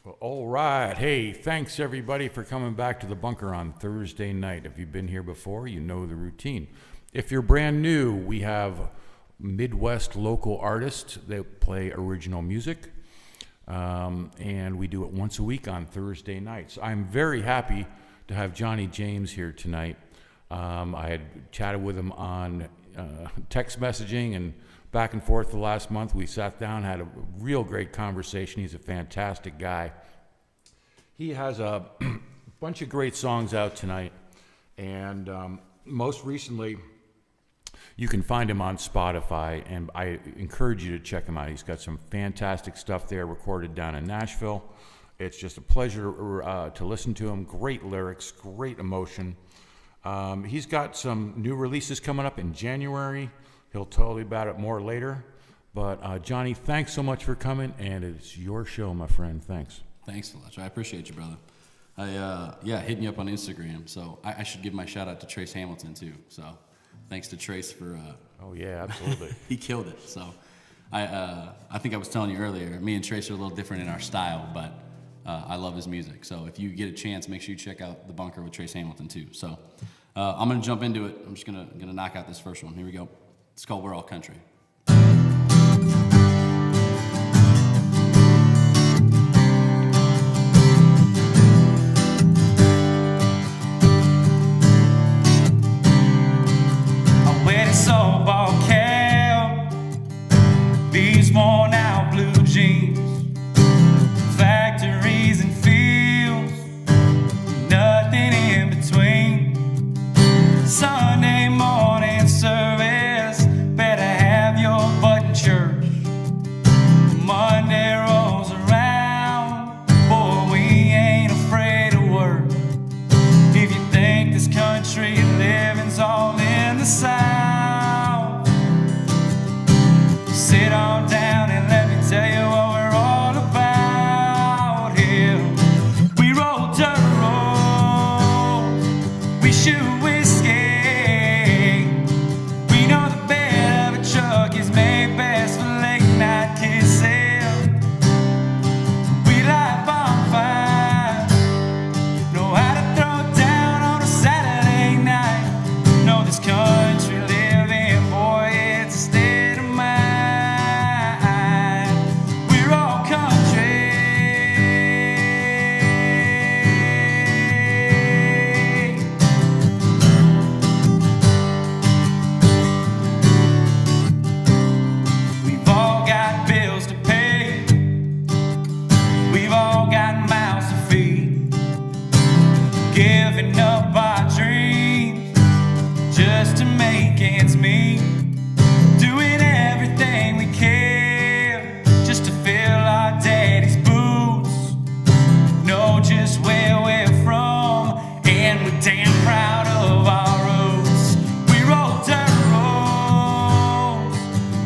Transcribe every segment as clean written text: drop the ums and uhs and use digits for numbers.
Well, all right. Hey, thanks everybody for coming back to the bunker on Thursday night. If you've been here before, you know the routine. If you're brand new, we have Midwest local artists that play original music, and we do it once a week on Thursday nights. I'm very happy to have Jonny James here tonight. I had chatted with him on text messaging and back and forth the last month. We sat down, had a real great conversation. He's a fantastic guy. He has a bunch of great songs out tonight, and most recently, you can find him on Spotify, and I encourage you to check him out. He's got some fantastic stuff there recorded down in Nashville. It's just a pleasure to listen to him. Great lyrics, great emotion. He's got some new releases coming up in January. He'll tell you about it more later. But Jonny, thanks so much for coming, and it's your show, my friend. Thanks. Thanks, Fletcher. I appreciate you, brother. Hit me up on Instagram. So I should give my shout out to Trace Hamilton too. So thanks to Trace for. Oh yeah, absolutely. He killed it. So I think I was telling you earlier, me and Trace are a little different in our style, but I love his music. So if you get a chance, make sure you check out The Bunker with Trace Hamilton too. So I'm gonna jump into it. I'm just gonna knock out this first one. Here we go. It's called We're All Country. A wet softball cap, these worn out blue jeans, factories and fields, nothing in between. Sunday morning service, better have your butt in church. Monday rolls around, boy, we ain't afraid of work. If you think this country living's all in the South, sit on down and let me tell you what we're all about here. We roll dirt roads, we shoot whiskey. We know the bed of a truck is made best for late night kissing. We light bonfires, know how to throw it down on a Saturday night. Know this country living, boy, it's a state of mind. We're all country. We've all got bills to pay, we've all got mouths to feed, giving up our dreams just to make ends meet, doing everything we can just to fill our daddy's boots, know just where we're from, and we're damn proud of our roots. We roll dirt roads,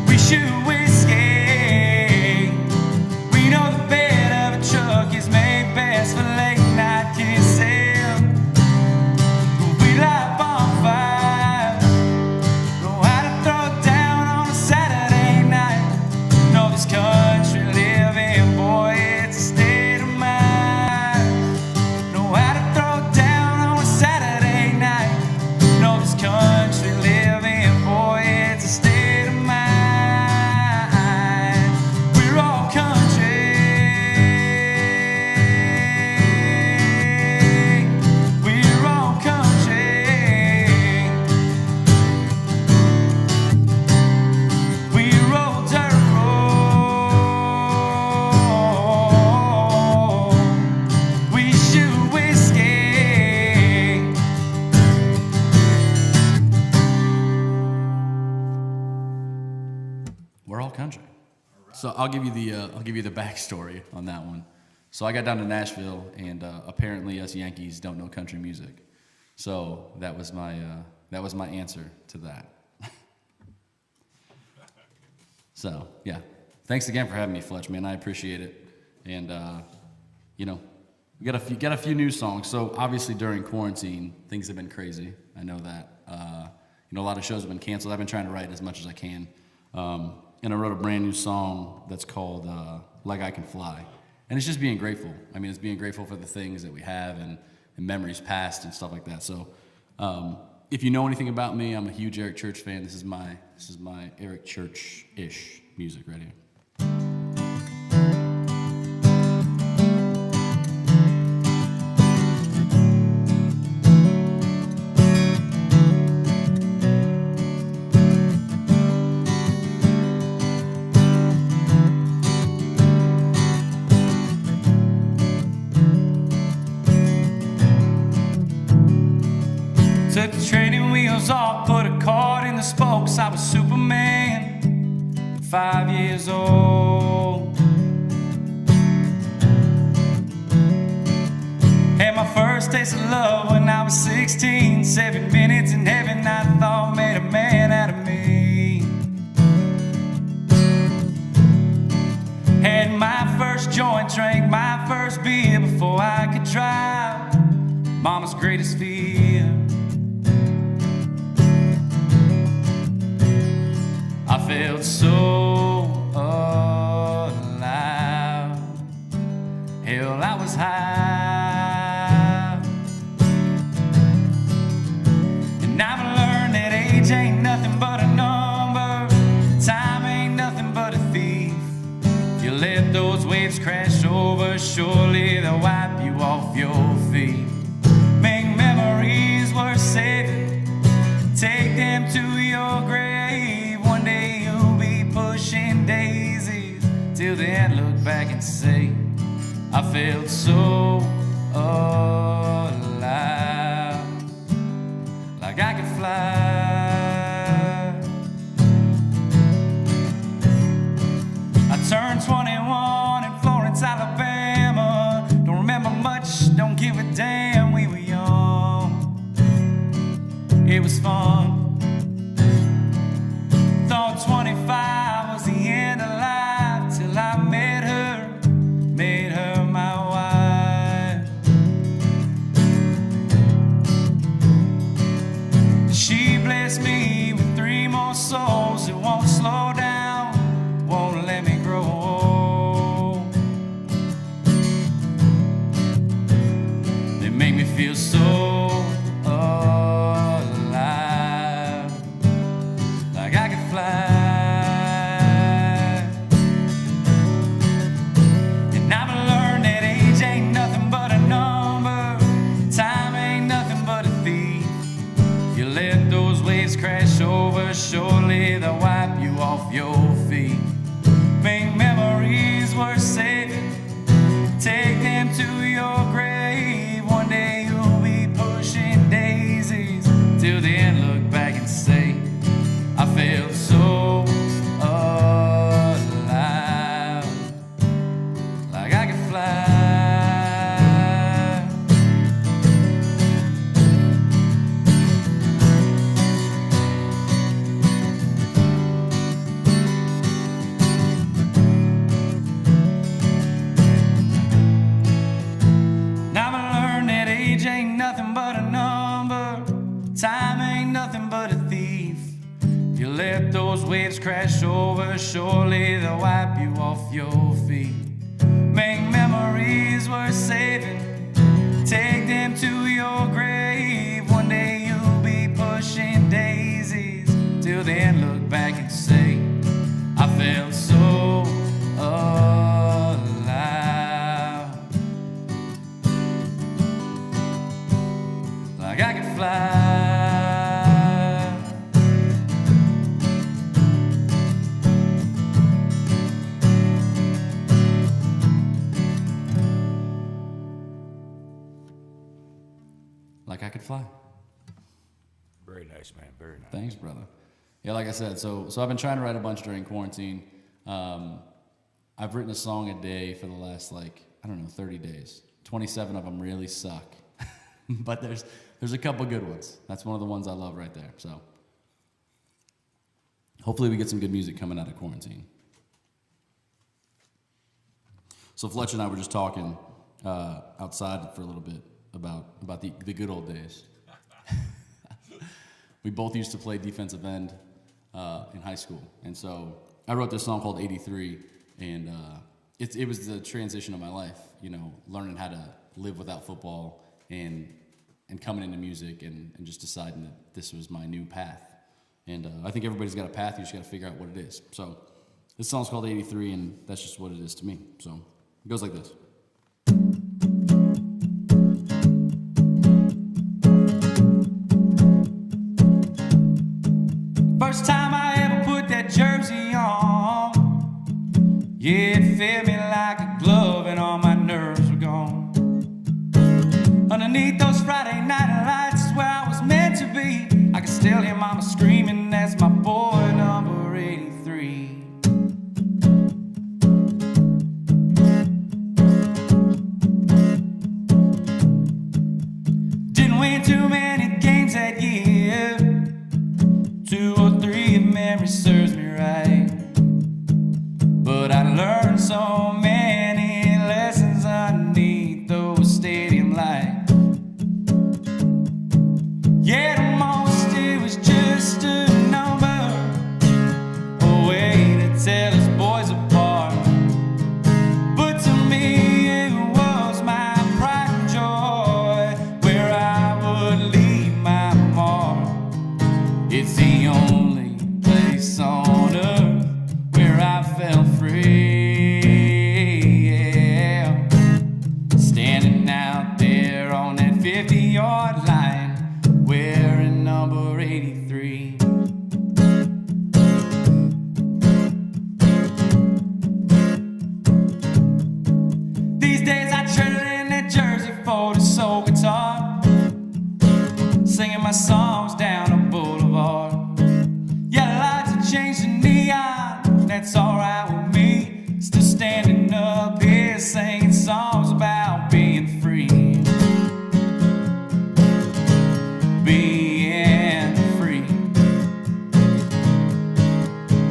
we shoot whiskey. We know the bed of a truck is made best for late night kissing. We light bonfires, know how to throw it down on a Saturday night. Know this country living, boy, it's a state of mind. Know how to throw it down on a Saturday night. Know this country living, boy, it's a state of mind. We're all country. We're all country. We roll dirt road, we shoot whiskey. We're all country. So I'll give you the backstory on that one. So I got down to Nashville, and apparently us Yankees don't know country music. So that was my answer to that. So yeah, thanks again for having me, Fletch, man. I appreciate it. And we got a few new songs. So obviously during quarantine, things have been crazy. I know that. A lot of shows have been canceled. I've been trying to write as much as I can. And I wrote a brand new song that's called Like I Can Fly. it's just being grateful. I mean, it's being grateful for the things that we have and memories past and stuff like that. So if you know anything about me, I'm a huge Eric Church fan. This is my Eric Church-ish music right here. Took the training wheels off, put a cord in the spokes. I was Superman, 5 years old. Had my first taste of love when I was 16. 7 minutes in heaven, I thought made a man out of me. Had my first joint, drank my first beer before I could drive. Mama's greatest fear. I felt so alive. Hell, I was high. And I've learned that age ain't nothing but a number. Time ain't nothing but a thief. If you let those waves crash over, surely they'll wipe you off your feet. Make memories worth saving. Take them to your grave. One day you'll be pushing daisies. Till then, look back and say, I felt so alive, like I could fly. I turned 21 in Florence, Alabama. Don't remember much, don't give a damn. We were young, it was fun. Thought 25 was the end of life till I made her my wife. She blessed me with 3 more souls that won't slow down, won't let me grow old. They make me feel so alive, like I could fly. And I've learned that age ain't nothing but a number. Time ain't nothing but a thief. If you let those waves crash over, surely they'll wipe you off your feet. Make memories worth saving. Take them to your grave. One day you'll be pushing daisies. Till then, look back and say, I felt so alive, like I could fly. Now I learned that age ain't nothing but a number. Time ain't nothing but a thief. If you let those waves crash over, surely they'll wipe you off your feet. Make memories worth saving. Take them to your grave. One day you'll be pushing daisies. Till then, look back and say, I felt so alive, like I could fly. Like I could fly. Very nice, man. Very nice. Thanks, brother. Yeah, like I said, so I've been trying to write a bunch during quarantine. I've written a song a day for the last 30 days. 27 of them really suck, but there's a couple good ones. That's one of the ones I love right there. So hopefully we get some good music coming out of quarantine. So Fletcher and I were just talking outside for a little bit about the good old days. We both used to play defensive end in high school, and so I wrote this song called 83, and it was the transition of my life, you know, learning how to live without football and coming into music and just deciding that this was my new path. And I think everybody's got a path. You just got to figure out what it is. So this song's called 83, and that's just what it is to me. So it goes like this. First time I ever put that jersey on, yeah, it fit me like a glove and all my nerves were gone. Underneath those Friday night lights is where I was meant to be. I could still hear mama screaming, that's my boy number 83. Didn't win too many games that year, 2 or 3 if memory serves me right. But I learned so many lessons underneath those stadium lights. Yeah, to most it was just a number, a way to tell us boys apart. But to me it was my pride and joy, where I would leave my mark. It's the only place on earth where I felt free, yeah. Standing out there on that 50-yard line, wearing number 83. These days I trade in that jersey for the soul guitar, singing my songs down the boulevard. Yeah, lights have changed to neon, that's alright with me. Still standing up here singing songs about being free. Being free.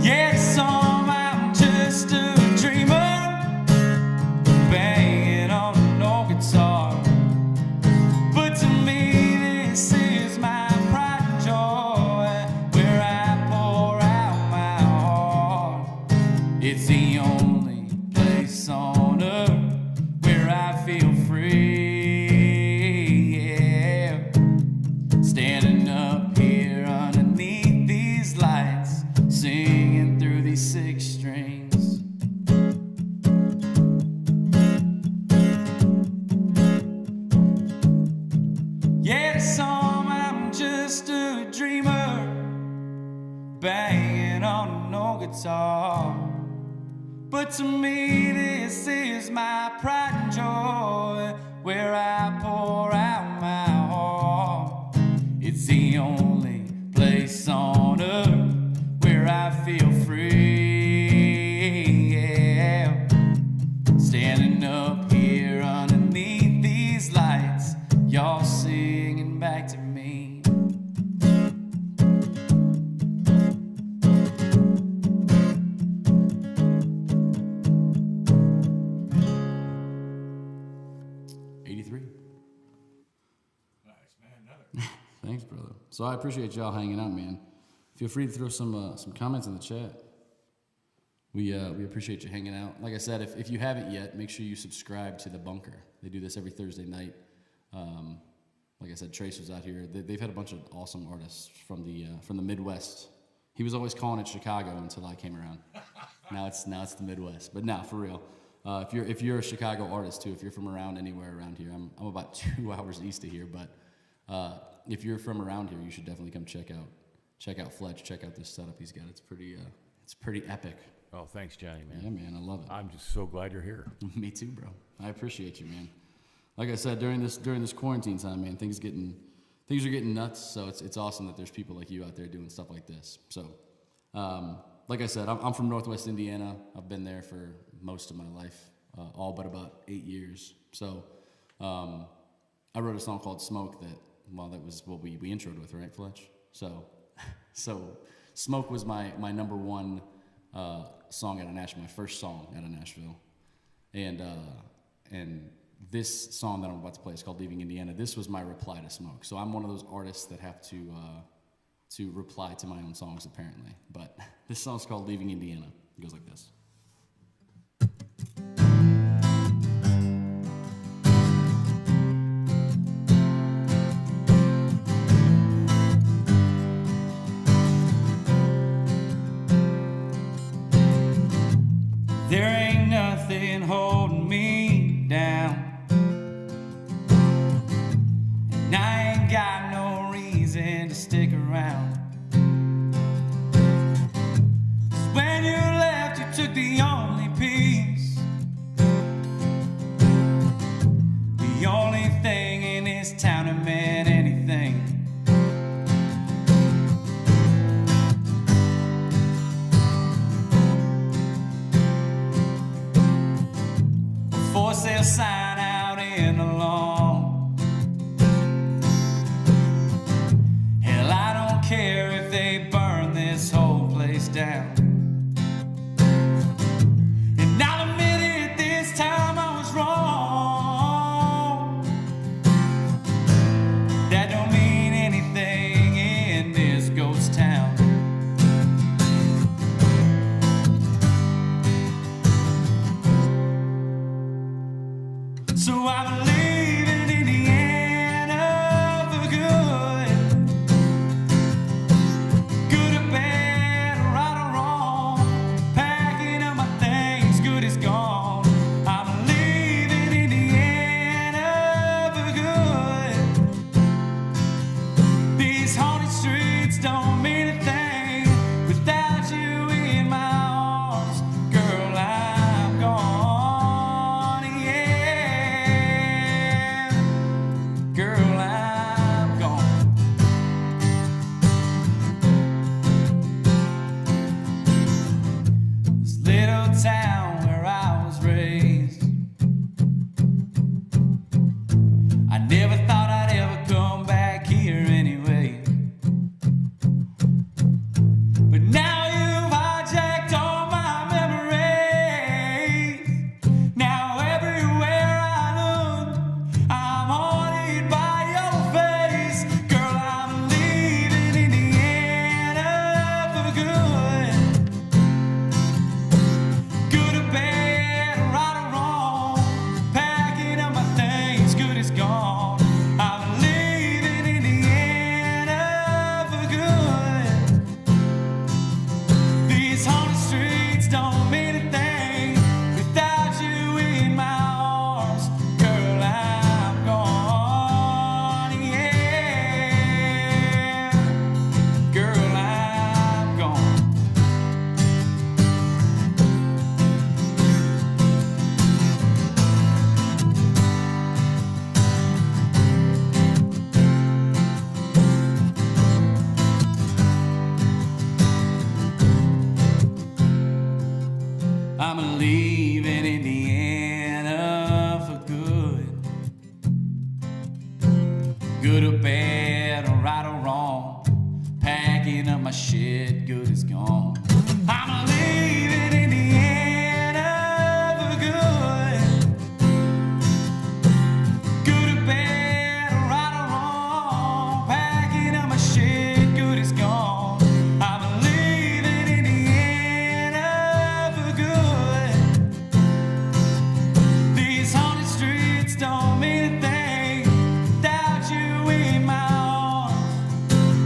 Yeah, some I'm just a dreamer, banging on an old guitar. But to me this is my pride and joy, where I pour out my heart. It's the only place on earth where I feel free, yeah. Standing up here underneath these lights, singing through these 6 strings. Yeah, to some I'm just a dreamer, banging on an old guitar. But to me this is my pride and joy, where I pour out my heart. It's the only place on earth where I feel free, yeah. Standing up here underneath these lights, y'all singing back to me. Thanks, brother. So I appreciate y'all hanging out, man. Feel free to throw some comments in the chat. We appreciate you hanging out. Like I said, if you haven't yet, make sure you subscribe to The Bunker. They do this every Thursday night. Like I said, Trace was out here. They've had a bunch of awesome artists from the Midwest. He was always calling it Chicago until I came around. Now it's the Midwest. But now, for real, if you're a Chicago artist too, if you're from around anywhere around here, I'm about 2 hours east of here, but if you're from around here, you should definitely come check out Fletch. Check out this setup he's got. It's pretty epic. Oh, thanks, Johnny, man. Yeah, man, I love it. I'm just so glad you're here. Me too, bro. I appreciate you, man. Like I said, during this quarantine time, man, things are getting nuts. So it's awesome that there's people like you out there doing stuff like this. So, like I said, I'm from Northwest Indiana. I've been there for most of my life, all but about 8 years. So, I wrote a song called "Smoke" that was what we introed with, right, Fletch? So "Smoke" was my number one song out of Nashville, my first song out of Nashville, and this song that I'm about to play is called "Leaving Indiana." This was my reply to "Smoke." So I'm one of those artists that have to reply to my own songs, apparently. But this song's called "Leaving Indiana." It goes like this. nothing holding me down. And I ain't got no reason to stick around. 'Cause when you left, you took the only piece, the only thing in this town that meant anything. For sale sign out in the lawn. Hell, I don't care if they burn this whole place down. And I'll admit it, this time I was wrong. That don't mean anything in this ghost town. So I'm leaving Indiana for good. Good or bad, right or wrong. Packing up my things, good is gone. I'm leaving Indiana for good. These haunted streets don't mean a thing without you in my arms. Girl, I'm gone, yeah. Girl, I'm gone. This little town where I was raised, I never thought I'd ever come back here anyway. But now you've hijacked all my memories. Now everywhere I look, I'm haunted by your face. Girl, I'm leaving Indiana for good. Good or bad, right or wrong. Packing up my things, good is gone. I'm leaving Indiana for good. These haunted streets don't mean a thing without you in my arms. Girl, I'm gone, yeah. Girl, I'm gone. I'm leaving Indiana for good. Good or bad, or right or wrong. Packing up my shit, good is gone. I'm leaving Indiana for good. Good or bad, or right or wrong. Packing up my shit, good is gone. I'm leaving Indiana for good. These haunted streets don't mean a thing without you in my arms.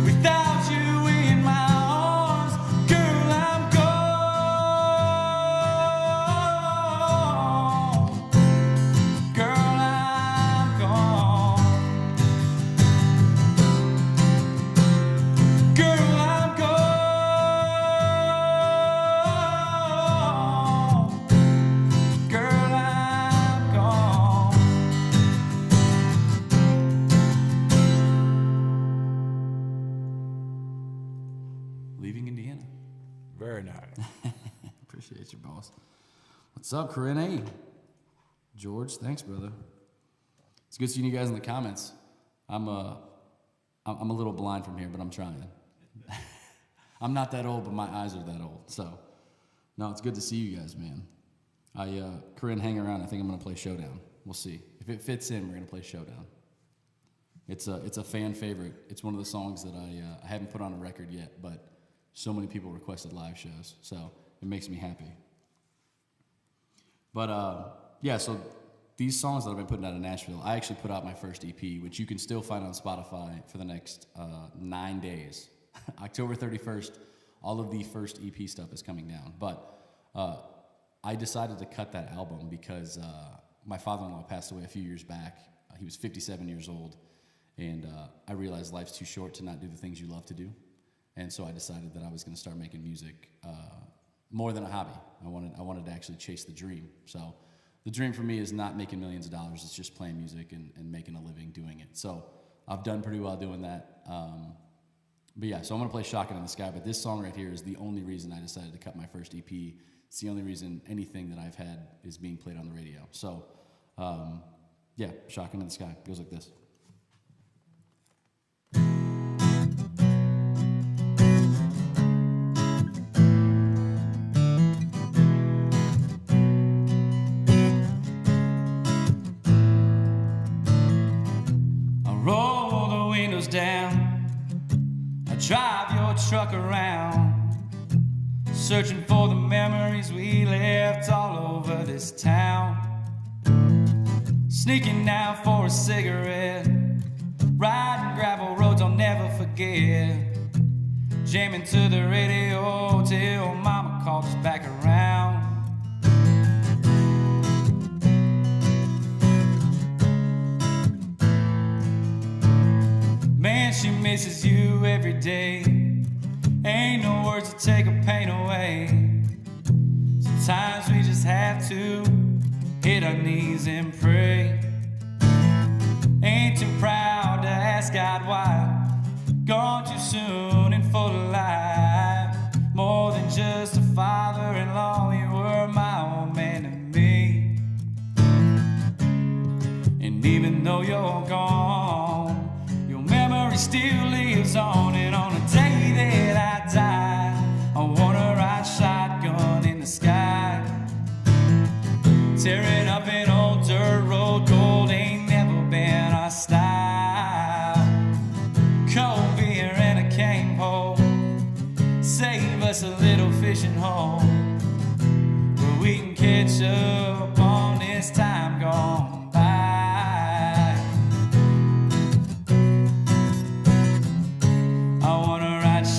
Without you in my arms, girl, I'm gone. Girl, I'm gone. Girl, I'm gone. Girl, I'm gone. Leaving Indiana. Very nice. Appreciate you, boss. What's up, Corinne? Hey. George, thanks, brother. It's good seeing you guys in the comments. I'm a little blind from here, but I'm trying. I'm not that old, but my eyes are that old. So, no, it's good to see you guys, man. Corinne, hang around. I think I'm gonna play Showdown. We'll see if it fits in. We're gonna play Showdown. It's a fan favorite. It's one of the songs that I haven't put on a record yet, but so many people requested live shows, so it makes me happy. But yeah, so these songs that I've been putting out in Nashville, I actually put out my first EP, which you can still find on Spotify for the next 9 days. October 31st, all of the first EP stuff is coming down. But I decided to cut that album because my father-in-law passed away a few years back. He was 57 years old, and I realized life's too short to not do the things you love to do. And so I decided that I was going to start making music more than a hobby. I wanted to actually chase the dream. So the dream for me is not making millions of dollars. It's just playing music and making a living doing it. So I've done pretty well doing that. But yeah, so I'm going to play Shotgun in the Sky. But this song right here is the only reason I decided to cut my first EP. It's the only reason anything that I've had is being played on the radio. So yeah, Shotgun in the Sky. It goes like this. Roll the windows down, I drive your truck around, searching for the memories we left all over this town. Sneaking out for a cigarette, riding gravel roads I'll never forget, jamming to the radio till mama calls us back around. Man, she misses you every day. Ain't no words to take her pain away. Sometimes we just have to hit our knees and pray. Ain't too proud to ask God why. Gone too soon and full of life. More than just a father-in-law, you were my old man to me. And even though you're gone, memory still lives on, and on the day that I die, I wanna ride shotgun in the sky, tearing up an old dirt road. Gold ain't never been our style. Cold beer and a cane pole, save us a little fishing hole where we can catch up on this time gone.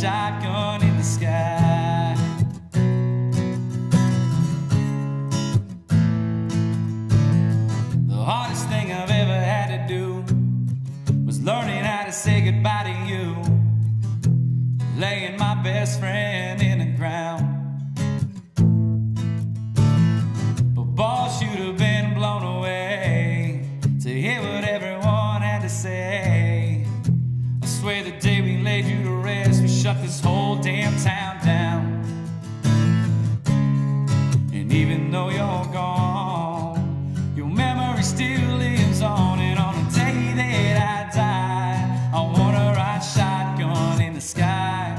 Shotgun in the sky. The hardest thing I've ever had to do was learning how to say goodbye to you, laying my best friend in the ground. But boss, you'd have been blown away to hear what everyone had to say. I swear the day we laid you to rest, we shut this whole damn town down. And even though you're gone, your memory still lives on. And on the day that I die, I wanna ride shotgun in the sky,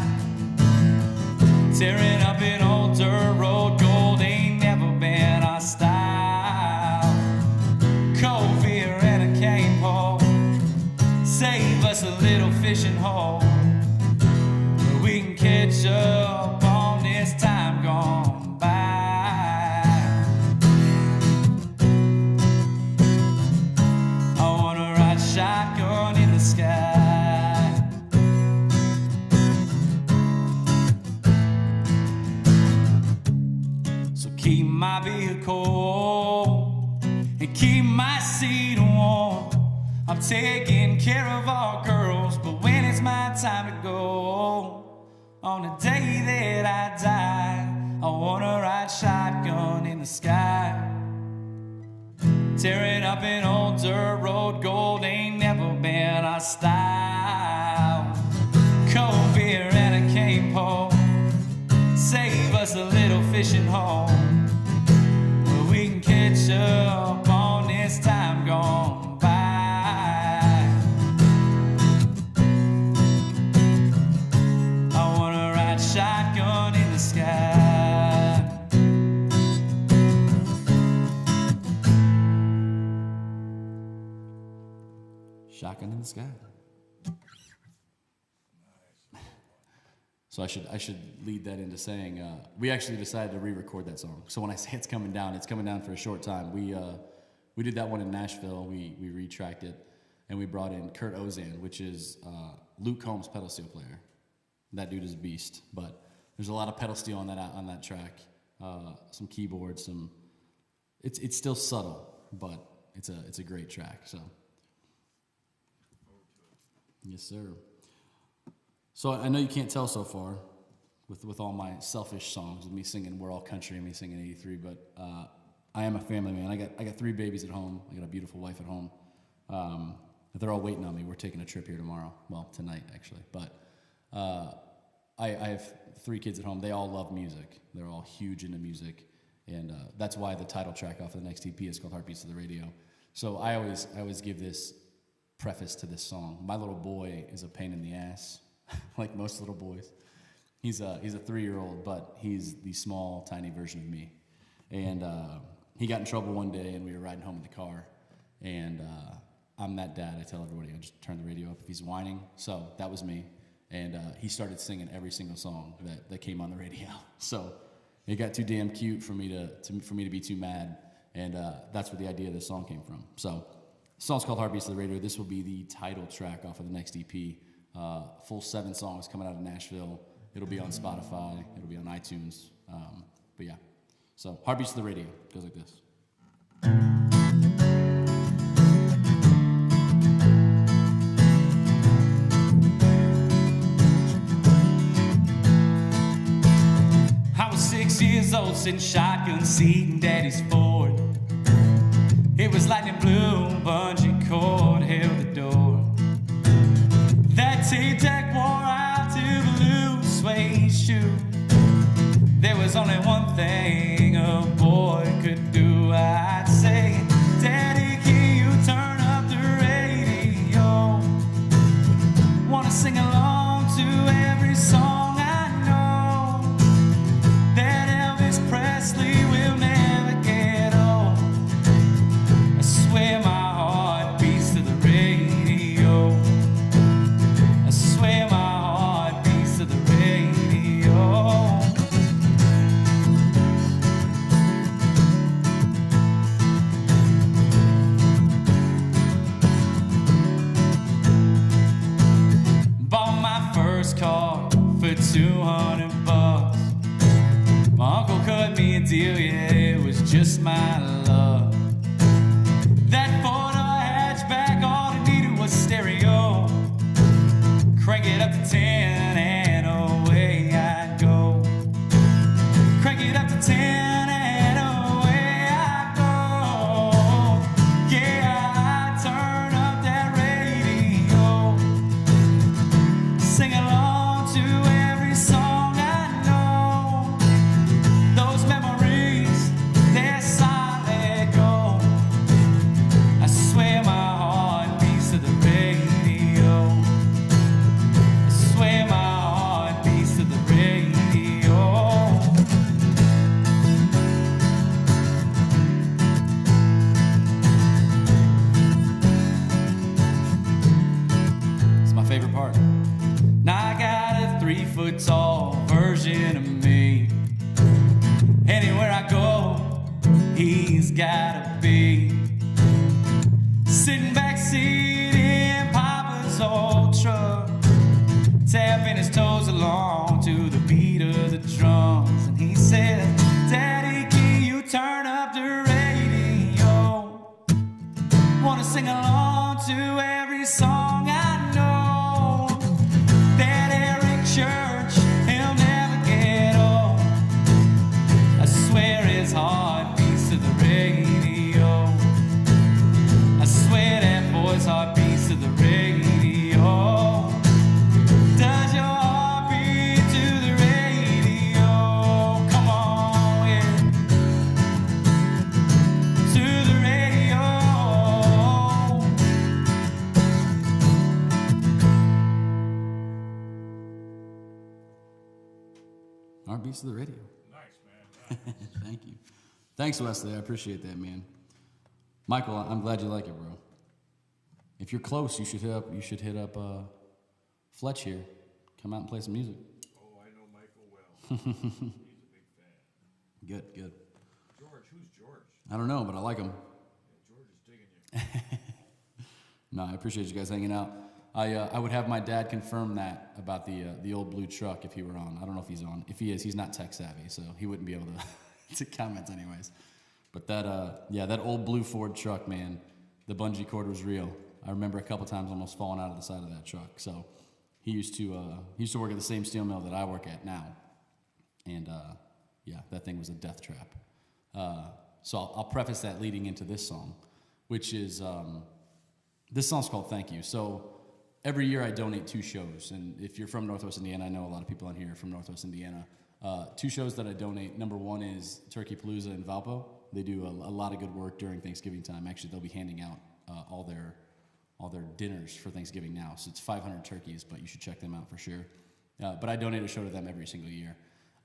tearing up an old dirt road. Gold ain't never been our style. Cold beer and a cane pole, save us a little fishing hole where we can catch up on this time gone by. I wanna ride shotgun in the sky. So keep my vehicle and keep my seat warm. I'm taking care of our girls, but when it's my time to go, on the day that I die, I wanna ride shotgun in the sky, tearing up an old dirt road. Gold ain't never been our style. Cold beer and a cane pole, save us a little fishing hole where we can catch up on this time gone by. Shotgun in the sky. Shotgun in the Sky. So I should lead that into saying we actually decided to re-record that song. So when I say it's coming down for a short time. We did that one in Nashville. We retracked it, and we brought in Kurt Ozan, which is Luke Combs' pedal steel player. That dude is a beast, but there's a lot of pedal steel on that track. some keyboards, some. It's still subtle, but it's a great track. So. Yes, sir. So I know you can't tell so far with all my selfish songs, with me singing "We're All Country" and me singing '83, but I am a family man. I got 3 babies at home. I got a beautiful wife at home. They're all waiting on me. We're taking a trip here tomorrow. Well, tonight actually. But I have 3 kids at home. They all love music. They're all huge into music, and that's why the title track off of the next EP is called "Heartbeats of the Radio." So I always give this preface to this song. My little boy is a pain in the ass, like most little boys. He's a 3-year-old, but he's the small, tiny version of me. And he got in trouble one day, and we were riding home in the car. And I'm that dad. I tell everybody, I just turn the radio up if he's whining. So that was me. And he started singing every single song that came on the radio. So it got too damn cute for me to be too mad. And that's where the idea of this song came from. So the song's called "Heartbeats of the Radio." This will be the title track off of the next EP. Full 7 songs coming out of Nashville. It'll be on Spotify. It'll be on iTunes. But yeah. So "Heartbeats of the Radio" goes like this. I was 6 years old, sitting shotgun seat in Daddy's Ford. It was lightning blue, bungee cord held the door. That tape deck wore out to blue suede shoe. There was only one thing a boy could do. I'd say, "Daddy, can you turn up the radio? Wanna sing along to every song I know. That Elvis Presley will never get old. I swear my heart beats to the radio. I swear my heart beats to the radio." Bought my first car for $200. My uncle cut me a deal, yeah, it was just my luck. That Ford hatchback, all it needed was stereo. Crank it up to 10 and away I'd go. Crank it up to 10 and away I'd go. Yeah, I'd turn up that radio. Sing along to every song I know. Those memories, they're solid gold. I swear my heart beats to the radio. I swear my heart beats to the radio. It's my favorite part. Now I got a 3-foot-tall version of me. Anywhere I go, he's gotta be. Sitting back seat in Papa's old truck, tapping his toes along to the beat of the drums. And he said, "Daddy, can you turn up the radio? Wanna sing along to every song I know. That Eric Church, he'll never get old. I swear his heart beats to the radio. I swear that boy's heart beats to the radio. Does your heart beat to the radio? Come on, yeah. To the radio." "Heartbeats of the Radio." Nice, man. Thank you. Thanks, Wesley. I appreciate that, man. Michael, I'm glad you like it, bro. If you're close, you should hit up Fletch here. Come out and play some music. Oh, I know Michael well. He's a big fan. Good. George, who's George? I don't know, but I like him. Yeah, George is digging you. No, I appreciate you guys hanging out. I would have my dad confirm that about the old blue truck if he were on. I don't know if he's on. If he is, he's not tech savvy, so he wouldn't be able to to comments anyways. But that old blue Ford truck, man, the bungee cord was real. I remember a couple times almost falling out of the side of that truck. So he used to work at the same steel mill that I work at now. And that thing was a death trap. So I'll preface that leading into this song, which is, this song's called Thank You. So every year I donate 2 shows. And if you're from Northwest Indiana, I know a lot of people on here are from Northwest Indiana. 2 shows that I donate. Number 1 is Turkey Palooza in Valpo. They do a lot of good work during Thanksgiving time. Actually, they'll be handing out all their dinners for Thanksgiving now. So it's 500 turkeys, but you should check them out for sure. But I donate a show to them every single year.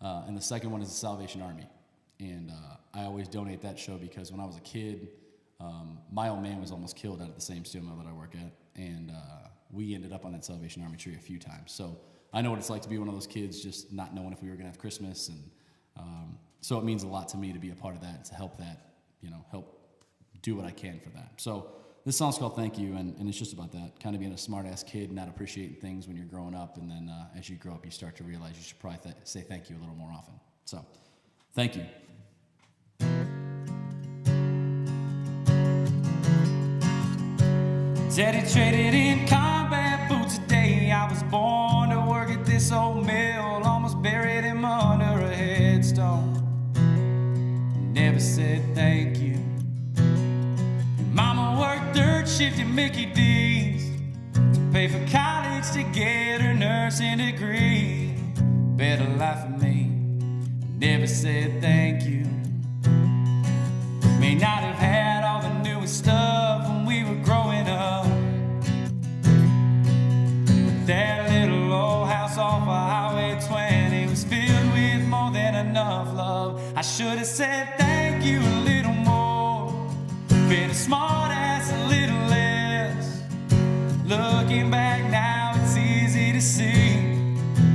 And the second one is the Salvation Army. And I always donate that show because when I was a kid, my old man was almost killed out at the same steel mill that I work at. And we ended up on that Salvation Army tree a few times. So I know what it's like to be one of those kids just not knowing if we were going to have Christmas. And so it means a lot to me to be a part of that, to help that, help do what I can for that. So this song's called Thank You, and it's just about that, kind of being a smart-ass kid, not appreciating things when you're growing up, and then as you grow up, you start to realize you should probably say thank you a little more often. So, thank you. Daddy traded in combat boots today. I was born to work at this old mill, almost buried him under a headstone. Never said thank you. Mama worked third shift at Mickey D's to pay for college to get her nursing degree. Better life for me. Never said thank you. May not have had all the newest stuff when we were growing up, but that little old house off of Highway 20 was filled with more than enough love. I should have said thank you a little more, been a smart ass a little less. Looking back now, it's easy to see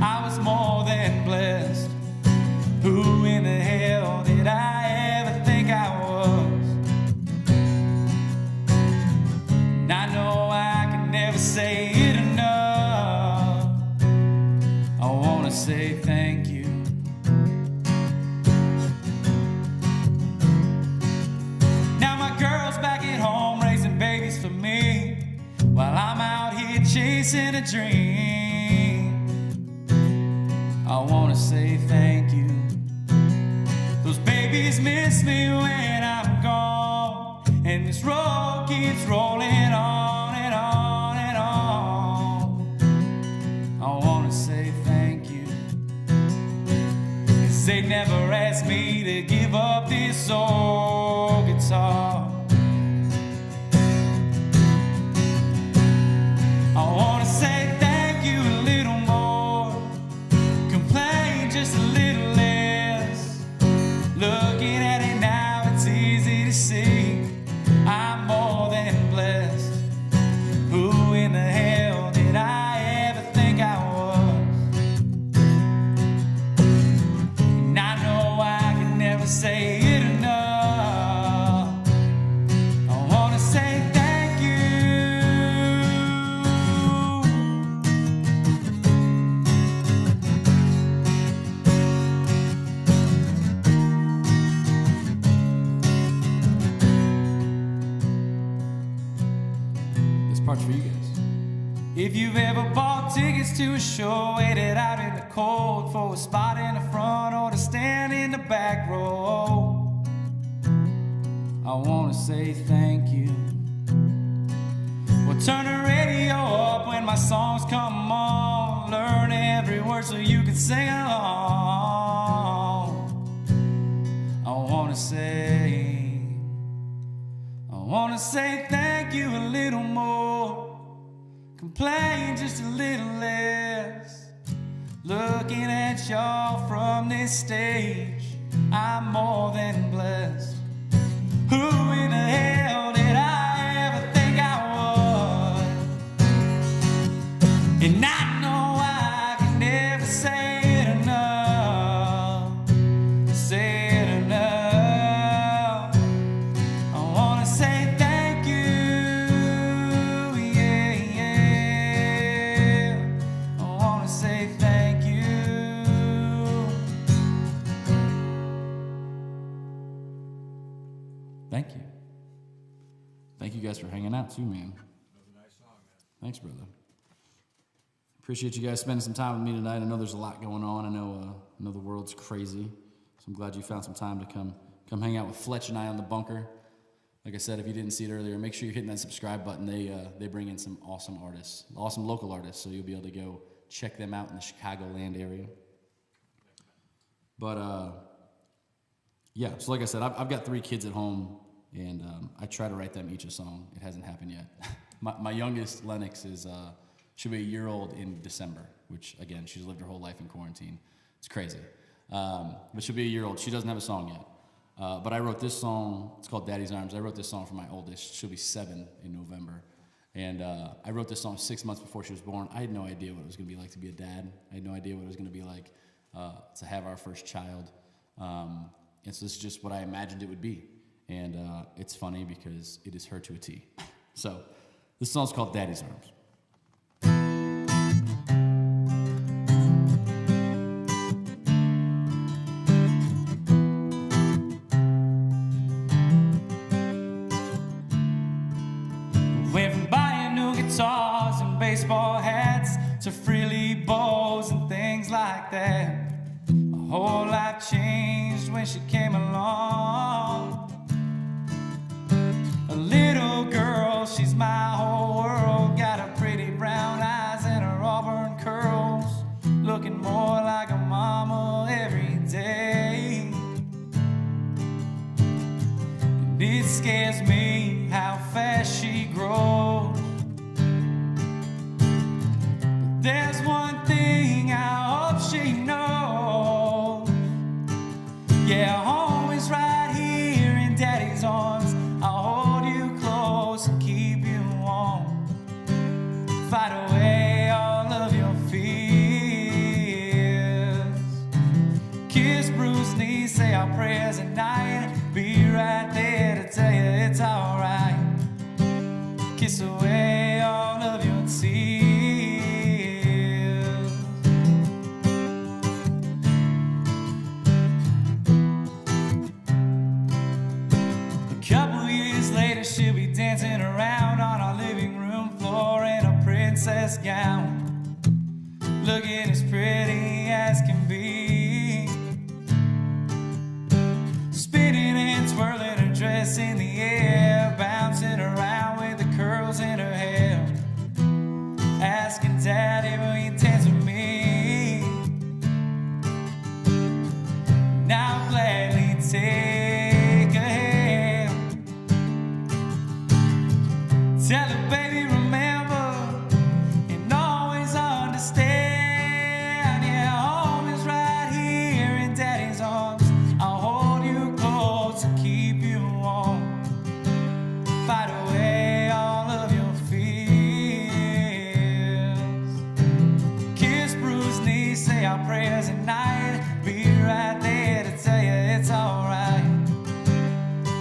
I was more than blessed. Who in the hell did I ever think I was? And I know I can never say it enough. I wanna say thank you. Now my girl's back at home raising babies for me, while I'm out here chasing a dream. I wanna say thank you. Those babies miss me when I'm gone, and this road keeps rolling on and on and on. I wanna say thank you, 'cause they never asked me to give up this old guitar. I wanna say thank you a little more, complain just a little less. Looking at it now, it's easy to see I'm more than blessed. Who in the hell did I ever think I was? And I know I can never say it enough. I wanna say thank you. This part's for you guys. If you've ever bought tickets to a show, waited out in the cold for a spot in the front or to stand in the back row, I wanna say thank you. Well, turn the radio up when my songs come on, learn every word so you can sing along. I wanna say thank you a little more, complain just a little less. Looking at y'all from this stage, I'm more than blessed. Who in the hell did I ever think I was? And I know I can never say it enough. Say it enough. I wanna say thank you, yeah, yeah. I wanna say thank you. Thank you. Thank you guys for hanging out too, man. That was a nice song, man. Thanks, brother. Appreciate you guys spending some time with me tonight. I know there's a lot going on. I know the world's crazy. So I'm glad you found some time to come hang out with Fletch and I on the bunker. Like I said, if you didn't see it earlier, make sure you're hitting that subscribe button. They bring in some awesome artists, awesome local artists, so you'll be able to go check them out in the Chicagoland area. But yeah, so like I said, I've got 3 kids at home, and I try to write them each a song. It hasn't happened yet. my youngest, Lennox, she'll be a year old in December, which, again, she's lived her whole life in quarantine. It's crazy. But she'll be a year old. She doesn't have a song yet. But I wrote this song. It's called Daddy's Arms. I wrote this song for my oldest. She'll be 7 in November. And I wrote this song 6 months before she was born. I had no idea what it was going to be like to be a dad. I had no idea what it was going to be like to have our first child. And so this is just what I imagined it would be. And it's funny because it is her to a T. So this song's called Daddy's Arms. Went from buying new guitars and baseball hats to frilly bows and things like that. My whole life changed when she came along. A little girl, she's my whole world. Got her pretty brown eyes and her auburn curls, looking more like a mama every day. And it scares me how fast she grows. But there's one thing I hope she knows. Yeah, home is right here in Daddy's arms. I'll hold you close and keep you warm. Fight away all of your fears. Kiss bruised knees, say our prayers at night. Be right there to tell you it's alright. Kiss away all of your tears. A couple years later, she'll be dancing around on our living room floor in a princess gown, looking as pretty as can be, spinning and twirling her dress in the air, bouncing around with the curls in her hair, asking Daddy, will you dance with me? Now I'll gladly take her hand. Tell her, baby, remember, and always understand. Yeah, home is right here in Daddy's arms. I'll hold you close and keep you warm. Fight away all of your fears. Kiss bruised knees, say our prayers at night. Be right there to tell you it's alright.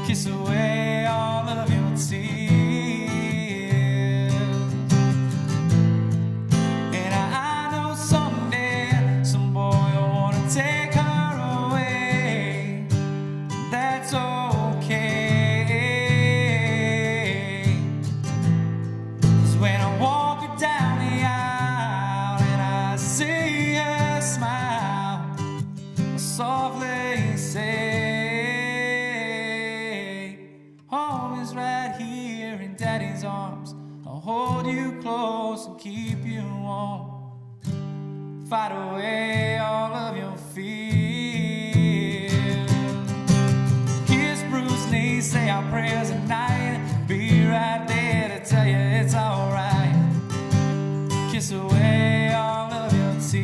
Kiss away all of your tears. And I know someday some boy will wanna take her away. That's okay. 'Cause when I walk her down the aisle and I see her smile, I softly say, home is right here in Daddy's arms. I'll hold you close and keep you warm. Fight away all of your fears. Kiss bruised knees, say our prayers at night. Be right there to tell you it's alright. Kiss away all of your tears.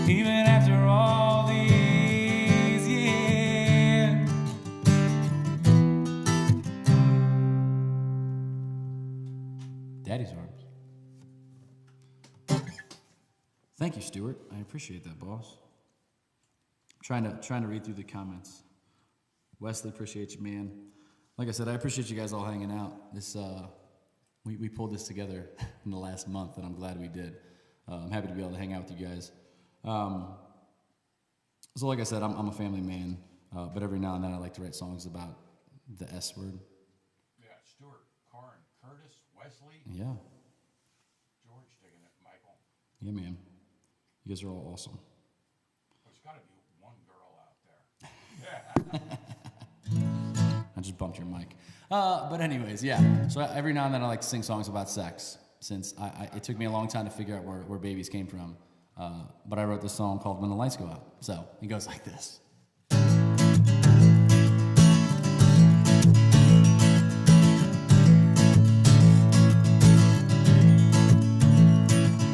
Even after all these years. Daddy's Arms. Thank you, Stuart. I appreciate that, boss. Trying to read through the comments. Wesley, appreciate you, man. Like I said, I appreciate you guys all hanging out. This we pulled this together in the last month, and I'm glad we did. I'm happy to be able to hang out with you guys. So like I said, I'm a family man, but every now and then I like to write songs about the S word. Yeah, Stuart, Corin, Curtis, Wesley, Yeah. George digging it, Michael. Yeah, man. You guys are all awesome. There's got to be one girl out there. I just bumped your mic. But anyways, yeah. So every now and then I like to sing songs about sex, since it took me a long time to figure out where babies came from. But I wrote this song called When the Lights Go Out. So it goes like this.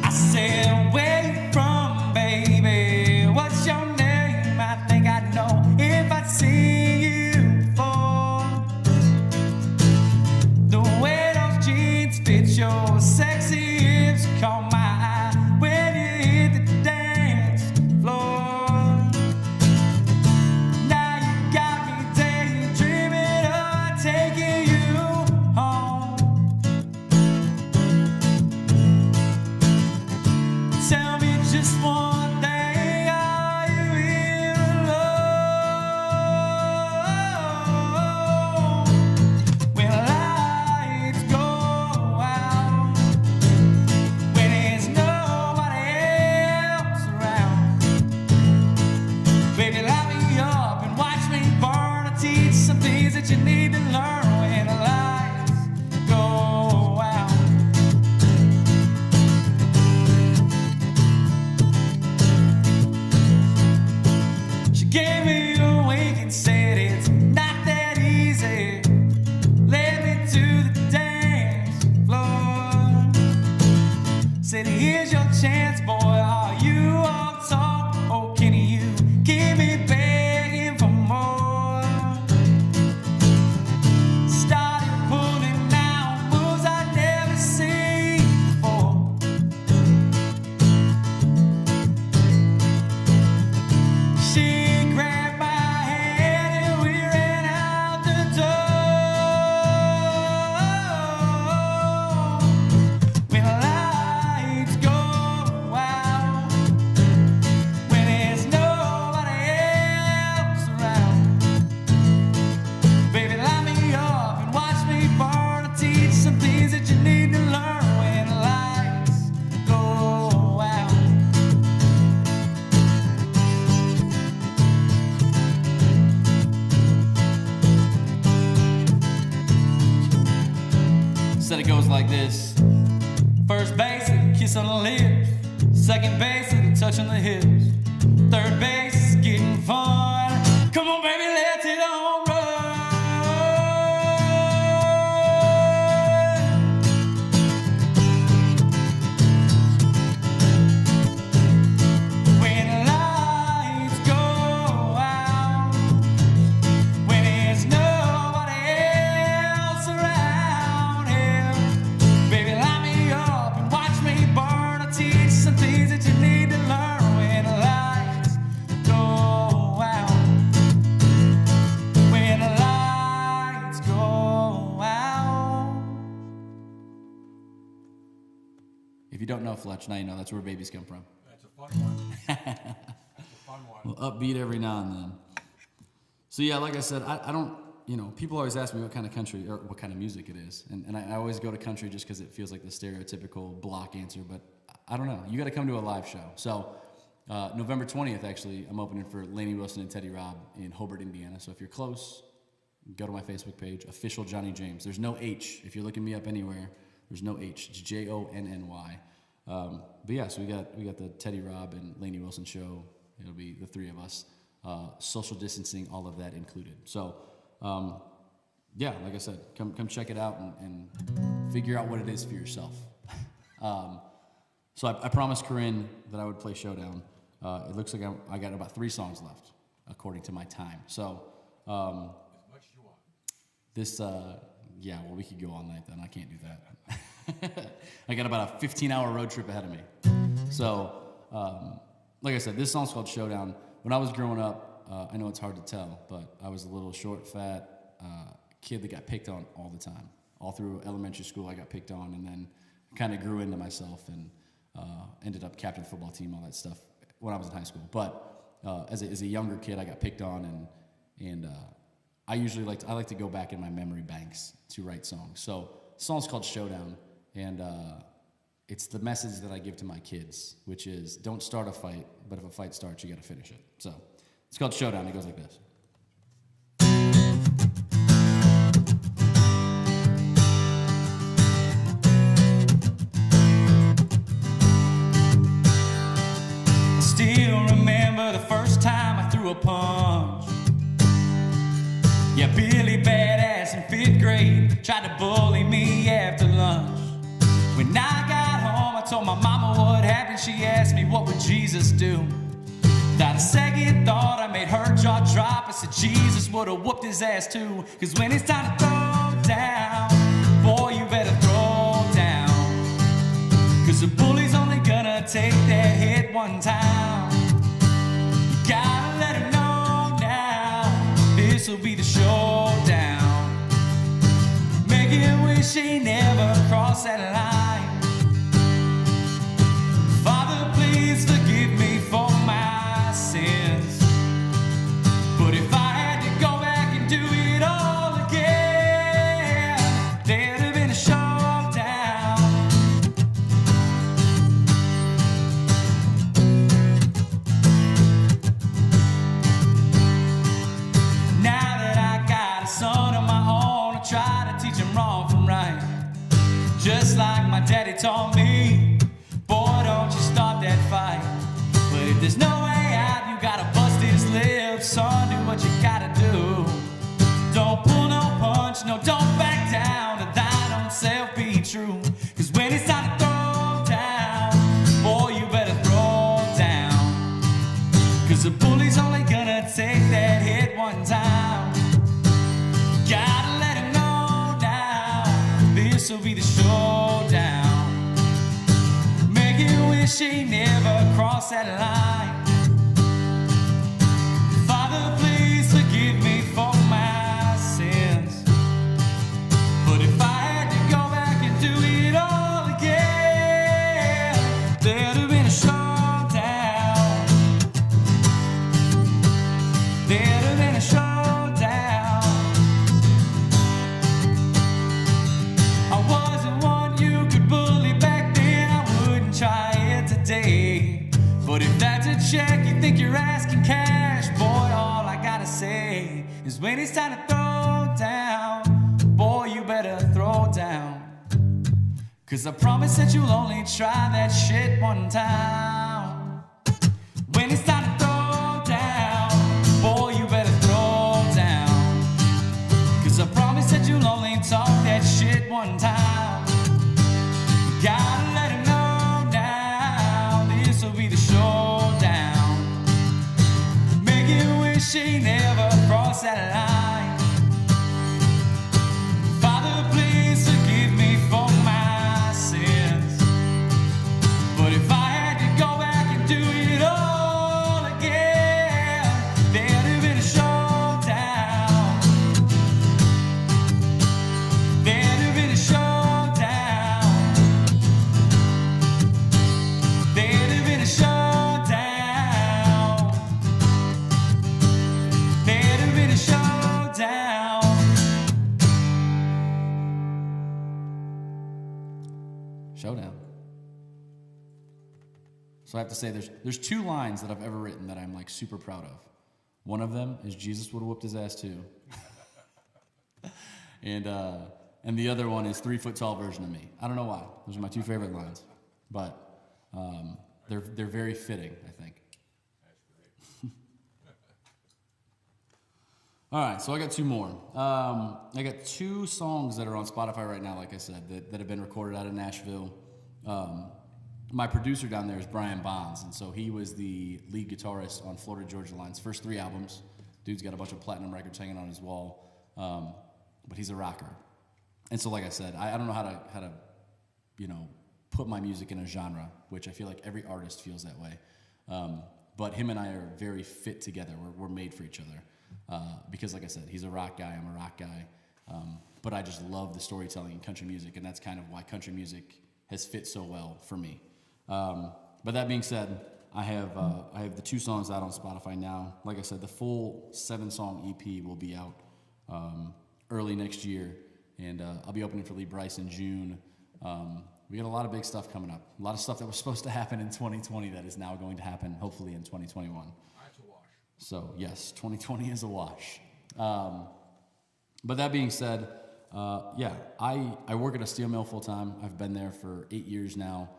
I said, where you from, baby? What's your name? I think I know if I'd seen you before. The way those jeans fit your sexy hips caught my eye when you hit the dance floor. Now you got me daydreaming of taking you home. Tell me just one thing, are you here alone? When lights go out, when there's nobody else around, baby, light me up and watch me burn. I'll teach some things that you need to learn when the lights go out. She gave me a wink and said it's not that easy. Led me to the dance floor. Said here's your chance, boy. Are you all talk or can you keep me begging for more? Started pulling out moves I'd never seen before. She grabbed my hand and we ran out the door. When lights go out, when there's nobody else around, baby, light me up and watch me burn. I'll teach some things that you need to learn when the lights go out. Said it goes like this. First base, a kiss on the lips. Second base, a touch on the hips. Third base is getting fun. Come on, baby, let's hit a home run. When the lights go out, when there's nobody else around here, baby, light me up and watch me burn. I'll teach some things that you need to learn when the lights go out. When the lights go out. If you don't know Fletch, now you know that's where babies come from. That's a fun one. That's a fun one. Well, upbeat every now and then. So yeah, like I said, I don't, people always ask me what kind of country or what kind of music it is. And I always go to country just because it feels like the stereotypical block answer, but I don't know. You got to come to a live show. So November 20th, actually, I'm opening for Lainey Wilson and Teddy Robb in Hobart, Indiana. So if you're close, go to my Facebook page, official Jonny James. There's no H. If you're looking me up anywhere, there's no H. It's Jonny. But yeah, so we got the Teddy Robb and Lainey Wilson show. It'll be the three of us. Social distancing, all of that included. So yeah, like I said, come check it out and figure out what it is for yourself. So I promised Corinne that I would play Showdown. It looks like I got about 3 songs left, according to my time. So As much as you want. this, yeah, well, we could go all night then. I can't do that. I got about a 15-hour road trip ahead of me. So, like I said, this song's called Showdown. When I was growing up, I know it's hard to tell, but I was a little short, fat kid that got picked on all the time. All through elementary school, I got picked on, and then kind of grew into myself and ended up captain football team, all that stuff. when I was in high school. But as a younger kid, I got picked on, and I usually like to go back in my memory banks to write songs. So the song's called Showdown, and it's the message that I give to my kids, which is don't start a fight, but if a fight starts, you got to finish it. So it's called Showdown. It goes like this. Still remember the first time I threw a punch. Yeah, Billy Badass in 5th grade tried to bully me after lunch. When I got home, I told my mama what happened. She asked me, what would Jesus do? Without a second thought, I made her jaw drop. I said, Jesus would have whooped his ass too. Cause when it's time to throw down, boy, you better throw down. Cause a bully's only gonna take that hit one time. You gotta let him know now, this'll be the showdown. Make him wish he never crossed that line. Father, please forgive me for my sins. But if I had to go back and do it all again, there'd have been a showdown. Now that I got a son of my own, I try to teach him wrong from right. Just like my daddy taught me, boy, don't you start that fight. But if there's no way out, you gotta bust his lips. Son, do what you gotta do. Don't pull no punch, no, don't back down. To thine own self be true. Cause when it's time to throw down, boy, you better throw down. Cause the bully's only gonna take that hit one time. Gotta let him know now, this'll be the showdown. Make him wish he never crossed that line. Father, please forgive me for my sins. But if I had to go back and do it all again, there'd have been a showdown. There'd have been a showdown. I wasn't one you could bully back then. I wouldn't try it today. But if that's a check you think you're asking cash, boy, all I gotta say is when it's time to throw down, boy, you better throw down. Cause I promise that you'll only try that shit one time. When it's time to throw down, boy, you better throw down. Cause I promise that you'll only talk that shit one time. You gotta let him know now, this'll be the showdown. Make him wish he never crossed that line. Father, please forgive me for my sins. But if I had to go back and do it all again, there'd have been a showdown. There'd have been a showdown. There'd have been a showdown. There'd have been a showdown. Showdown. So I have to say, there's 2 lines that I've ever written that I'm like super proud of. One of them is Jesus would have whooped his ass too, and the other one is 3 foot tall version of me. I don't know why. Those are my 2 favorite lines, but they're very fitting, I think. All right, so I got 2 more. I got 2 songs that are on Spotify right now, like I said, that have been recorded out of Nashville. My producer down there is Brian Bonds, and so he was the lead guitarist on Florida Georgia Line's first 3 albums. Dude's got a bunch of platinum records hanging on his wall, but he's a rocker. And so, like I said, I don't know how to put my music in a genre, which I feel like every artist feels that way. But him and I are very fit together. We're made for each other. Because, like I said, he's a rock guy, I'm a rock guy. But I just love the storytelling in country music, and that's kind of why country music has fit so well for me. But that being said, I have the 2 songs out on Spotify now. Like I said, the full 7-song EP will be out early next year, and I'll be opening for Lee Brice in June. We got a lot of big stuff coming up. A lot of stuff that was supposed to happen in 2020 that is now going to happen, hopefully, in 2021. That's a wash. So, yes, 2020 is a wash. But that being said, I work at a steel mill full time. I've been there for 8 years now.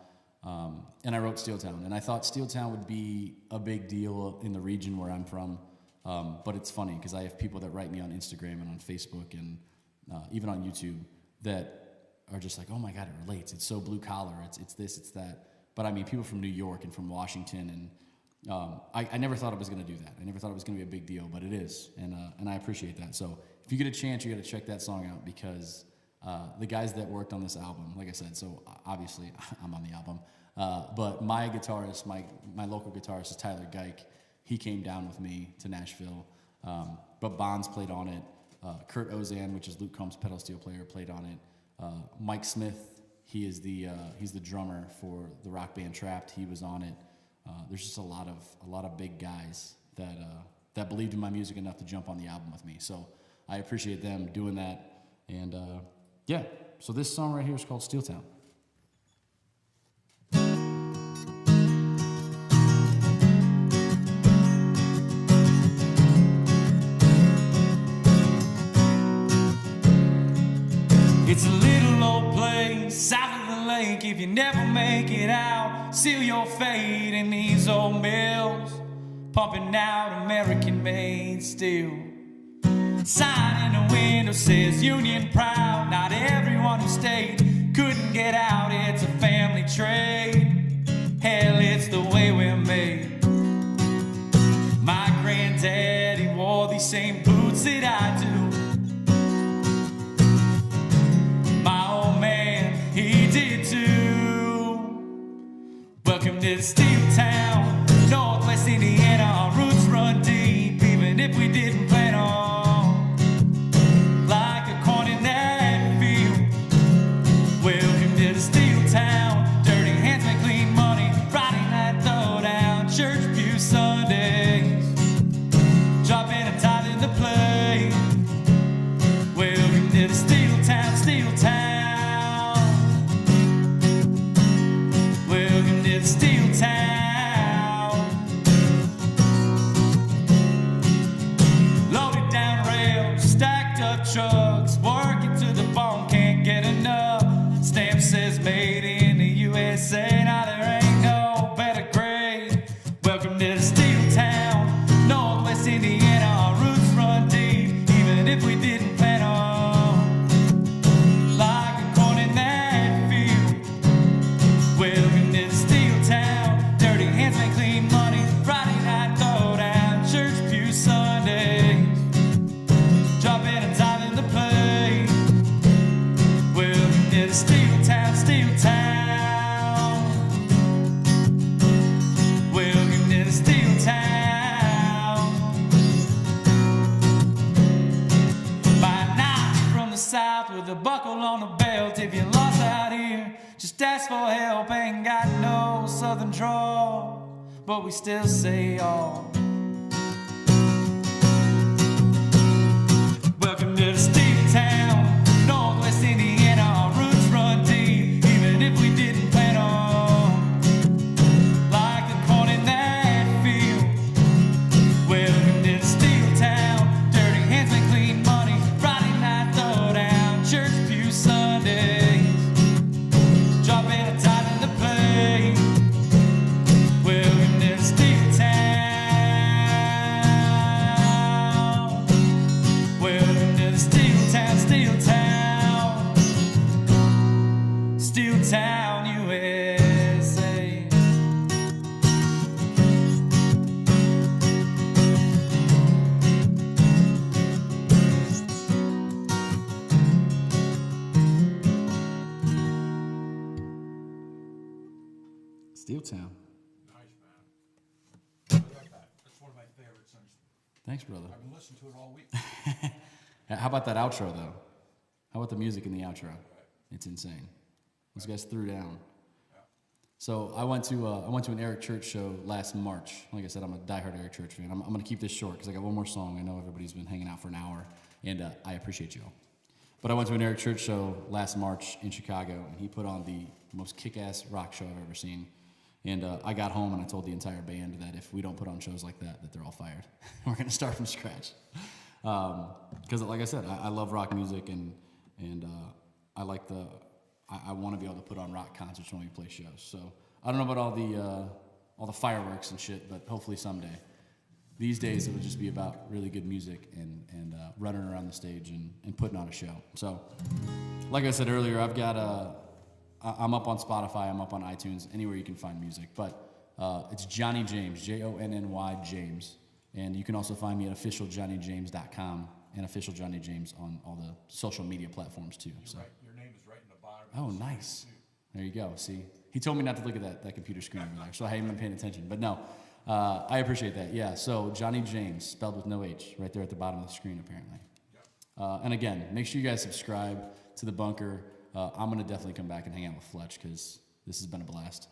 And I wrote Steel Town. And I thought Steel Town would be a big deal in the region where I'm from. But it's funny because I have people that write me on Instagram and on Facebook and even on YouTube that are just like, oh my God, it relates. It's so blue collar. It's this, it's that. But I mean, people from New York and from Washington. And I never thought it was going to do that. I never thought it was going to be a big deal, but it is. And I appreciate that. So if you get a chance, you got to check that song out because the guys that worked on this album, like I said, so obviously I'm on the album. But my guitarist, my local guitarist is Tyler Geik. He came down with me to Nashville. But Bonds played on it. Kurt Ozan, which is Luke Combs' pedal steel player, played on it. Mike Smith, he's the drummer for the rock band Trapped. He was on it. There's just a lot of big guys that believed in my music enough to jump on the album with me. So I appreciate them doing that. And so this song right here is called Steel Town. It's a little old place south of the lake. If you never make it out, seal your fate in these old mills, pumping out American-made steel. Sign in the window says Union proud. Not everyone who stayed couldn't get out. It's a family trade. Hell, it's the way we're made. My granddaddy wore these same boots that I do. My old man, he did too. Welcome to Steel Town, Northwest Indiana. Our roots run deep, even if we didn't plan on. Like a corn in that field. Welcome to the Steel Town. Dirty hands make clean money. Friday night throwdown, church pew Sundays. Dropping a tithe in the plate. Welcome to the Steel Town, Steel Town. Welcome to the Steel Town. Loaded down rails, stacked up trucks, working to the bone, can't get enough. Stamp says made in the USA. Now there ain't no better grade. Welcome to the Steel Town, Northwest Indiana. Our roots run deep, even if we didn't plan on. Like a corn in that field. Welcome to the Steel Town. Dirty hands make clean money. Friday night throwdown, church pew Sundays. Dropping a tithe in the plate. Welcome to the Steel Town, Steel Town. Welcome to the Steel Town. By night from the south with a buckle on the belt. If you're lost out here, just ask for help. Ain't got no southern drawl, but we still say all. Welcome to the Steel Town, Northwest Indiana. Our roots run deep, even if we didn't plan on. Like the corn in that field. Welcome to the Steel Town. Dirty hands make clean money. Friday night throwdown, church pew Sundays. Dropping a tithe in the plate. Welcome to the Steel Town. Welcome to the Steel Town, Steel Town. Steel Town, USA. Steel Town. Nice, man. I like that. That's one of my favorites. Thanks, brother. I've been listening to it all week. How about that outro, though? How about the music in the outro? It's insane. Those guys threw down. So I went to an Eric Church show last March. Like I said, I'm a diehard Eric Church fan. I'm going to keep this short because I got one more song. I know everybody's been hanging out for an hour, and I appreciate you all. But I went to an Eric Church show last March in Chicago, and he put on the most kick-ass rock show I've ever seen. And I got home and I told the entire band that if we don't put on shows like that they're all fired. We're going to start from scratch. Because like I said, I love rock music, and I like I want to be able to put on rock concerts when we play shows. So I don't know about all the fireworks and shit, but hopefully someday. These days it would just be about really good music and running around the stage and putting on a show. So like I said earlier, I'm up on Spotify, I'm up on iTunes, anywhere you can find music. But it's Jonny James, Jonny James. And you can also find me at officialjonnyjames.com and Official Jonny James on all the social media platforms too. So. Right. Your name is right in the bottom. Oh, nice. There you go. See, he told me not to look at that computer screen over there, so I haven't been paying attention. But no, I appreciate that. Yeah, so Jonny James, spelled with no H, right there at the bottom of the screen, apparently. And again, make sure you guys subscribe to The Bunker. I'm going to definitely come back and hang out with Fletch because this has been a blast.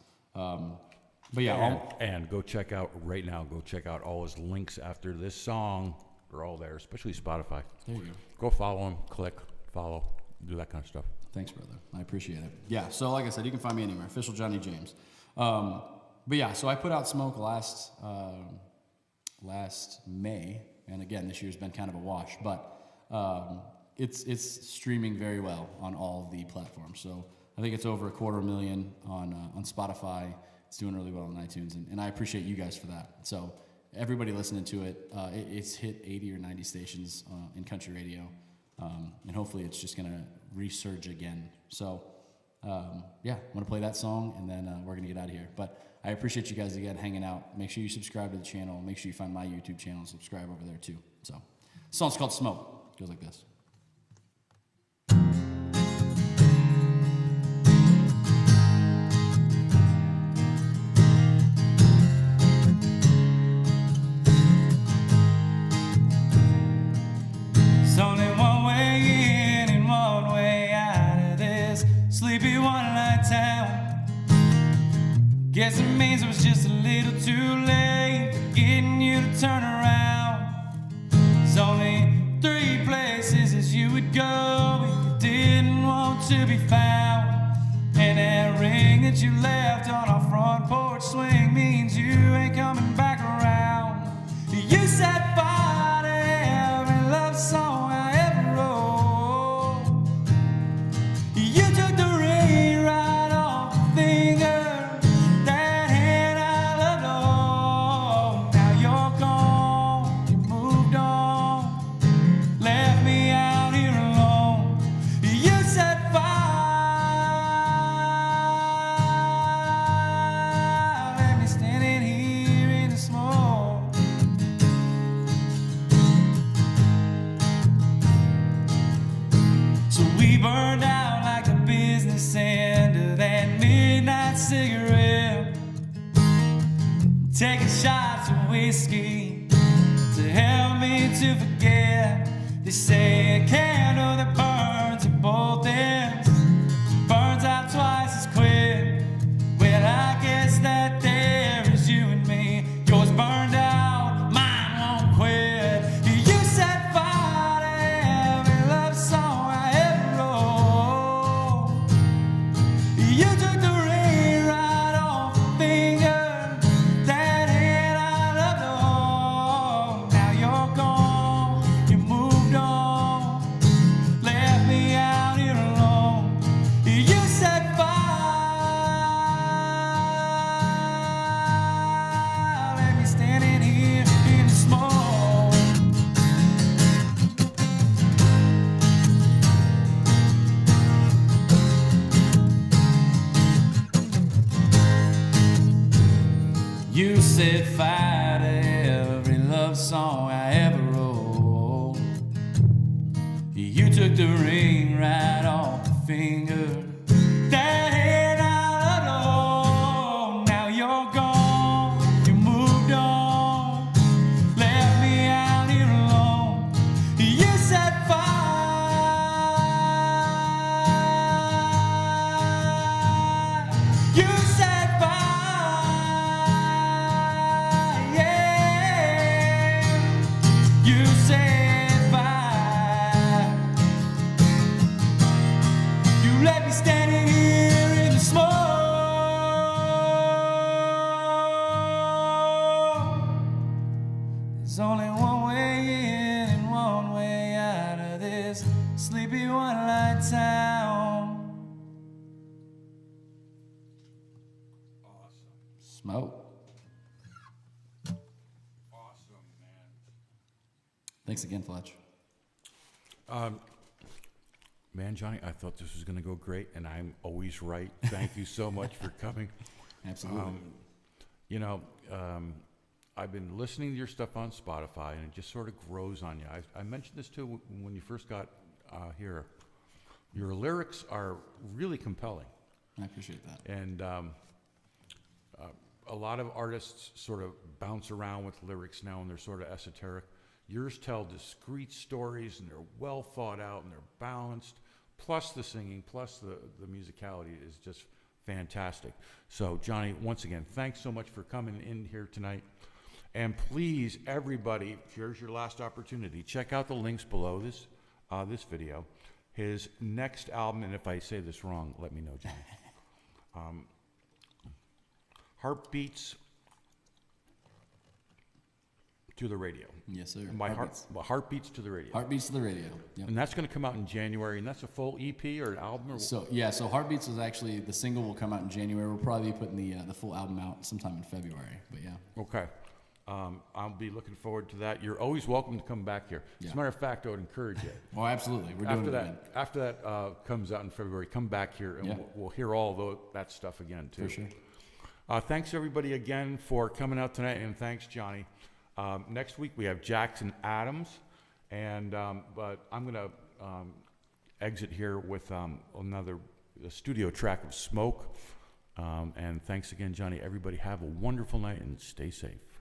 But yeah, and go check out right now. Go check out all his links after this song. They're all there, especially Spotify. There you go. Go follow him. Click, follow, do that kind of stuff. Thanks, brother. I appreciate it. Yeah. So like I said, you can find me anywhere. Official Jonny James. But yeah, so I put out Smoke last May, and again, this year's been kind of a wash, but it's streaming very well on all of the platforms. So I think it's over 250,000 on Spotify. It's doing really well on iTunes, and I appreciate you guys for that. So everybody listening to it, it's hit 80 or 90 stations in country radio, and hopefully it's just going to resurge again. So yeah, I'm going to play that song, and then we're going to get out of here. But I appreciate you guys again hanging out. Make sure you subscribe to the channel. Make sure you find my YouTube channel and subscribe over there too. So the song's called Smoke. It goes like this. There's only one way in and one way out of this sleepy one-night town. Guess it means it was just a little too late for getting you to turn around. There's only 3 places as you would go if you didn't want to be found. And that ring that you left on our front porch swing means you ain't coming back around. You set fire to every love song I ever wrote. You took the ring right off the finger. Burned out like the business end of that midnight cigarette, taking shots of whiskey to help me to forget. They say a candle that burns at both ends burns out twice as quick. Well, I guess that there is you and me. Yours burned out, mine won't quit. You set fire to every love song I ever wrote. You took the ring right off the finger, that hand I loved. Oh, now you're gone, you moved on, left me out here alone. You set fire, left me standing here in the smoke. You set fire to every love song I ever wrote. You took the ring right off the finger, that hand I loved. Now you're gone, you moved on, left me out here alone. You set fire, you set fire. Smoke. Awesome, man. Thanks again, Fletch. Man, Johnny, I thought this was going to go great, and I'm always right. Thank you so much for coming. Absolutely. You know, I've been listening to your stuff on Spotify, and it just sort of grows on you. I mentioned this too when you first got here. Your lyrics are really compelling. I appreciate that. And a lot of artists sort of bounce around with lyrics now, and they're sort of esoteric. Yours tell discrete stories, and they're well thought out, and they're balanced. Plus the singing, plus the musicality is just fantastic. So, Johnny, once again, thanks so much for coming in here tonight. And please, everybody, here's your last opportunity. Check out the links below this video. His next album, and if I say this wrong, let me know, Johnny. Heartbeats to the radio. Yes, sir. And Heartbeats to the radio. Heartbeats to the radio. Yep. And that's going to come out in January, and that's a full EP or an album? Or So Heartbeats is actually, the single will come out in January. We'll probably be putting the full album out sometime in February, but yeah. Okay. I'll be looking forward to that. You're always welcome to come back here. Yeah. As a matter of fact, I would encourage you. Oh, absolutely. We're doing it again. After that comes out in February, come back here, and Yeah. we'll hear all that stuff again, too. For sure. Thanks, everybody, again for coming out tonight, and thanks, Johnny. Next week, we have Jackson Adams, but I'm going to exit here with another studio track of Smoke. And thanks again, Johnny. Everybody have a wonderful night and stay safe.